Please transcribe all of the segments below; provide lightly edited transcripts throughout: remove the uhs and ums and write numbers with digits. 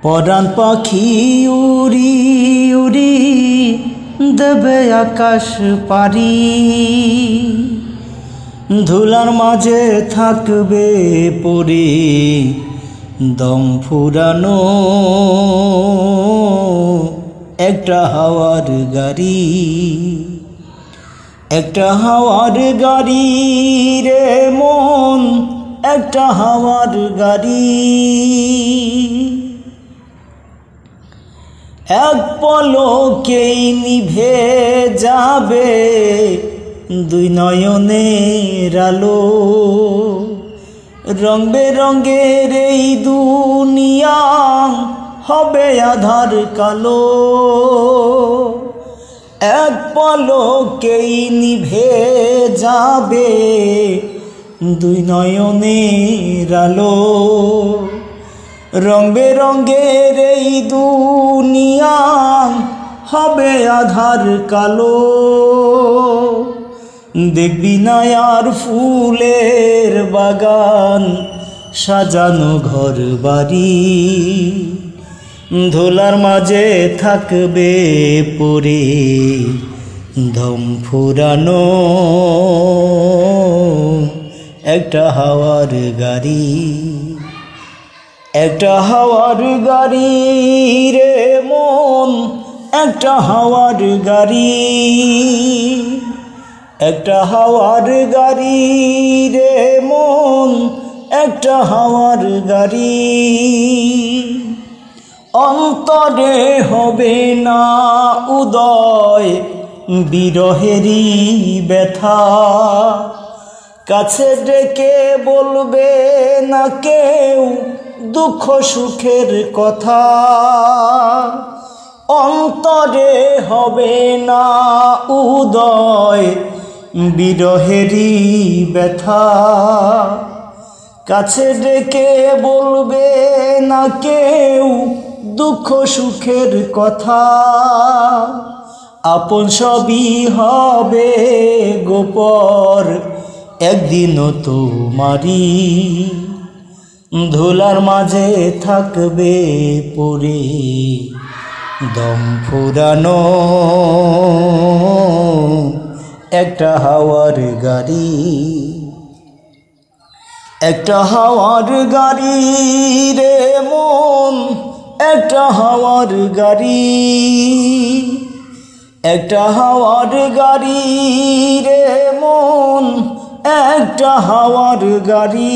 পরাণ পাখি উড়ি উড়ি দেবে আকাশ পারি, ধুলার মাঝে থাকবে পড়ে দম ফুরানো একটা হাওয়ার গাড়ি, একটা হাওয়ার গাড়ি রে মন, একটা হাওয়ার গাড়ি। এক পলকেই নিভে যাবে দুই নয়নের আলো, রং বেরঙের এই দুনিয়া হবে আধার কালো। এক পলকেই নিভে যাবে দুই নয়নের আলো, রং বেরঙের এই দুনিয়া হবে আধার কালো। দেখবি না আর ফুলের বাগান সাজানো ঘর বাড়ি, ধুলার মাঝে থাকবে পড়ে দম ফুরানো একটা হাওয়ার গাড়ি, একটা হাওয়ার গাড়ি রে মন, একটা হাওয়ার গাড়ি, একটা হাওয়ার গাড়ি রে মন, একটা হাওয়ার গাড়ি। অন্তরে হবে না উদয় বিরহেরই ব্যথা, কাছে ডেকে বলবে না কেউ দুঃখ সুখের কথা। অন্তরে হবে না উদয় বিরহেরই ব্যথা, কাছে ডেকে বলবে না কেউ দুঃখ সুখের কথা। আপন সবই হবে গোপর একদিনও তোমারই, ধুলার মাঝে থাকবে পড়ে দম ফুরানো একটা হাওয়ার গাড়ি, একটা হাওয়ার গাড়ি রে মন, একটা হাওয়ার গাড়ি, একটা হাওয়ার গাড়ি রে মন, একটা হাওয়ার গাড়ি।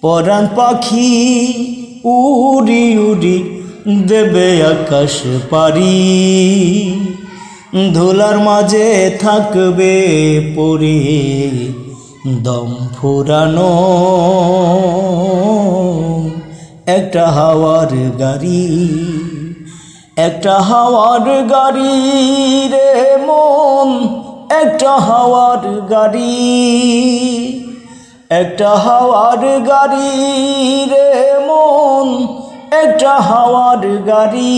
পরাণ পাখি উড়ি উড়ি দেবে আকাশ পারি, ধুলার মাঝে থাকবে পড়ে দম ফুরানো একটা হাওয়ার গাড়ি, একটা হাওয়ার গাড়ি রে মন, একটা হাওয়ার গাড়ি, একটা হাওয়ার গাড়ি রে মন, একটা হাওয়ার গাড়ি,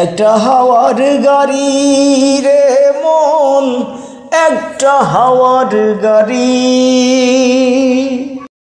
একটা হাওয়ার গাড়ি রে মন, একটা হাওয়ার গাড়ি।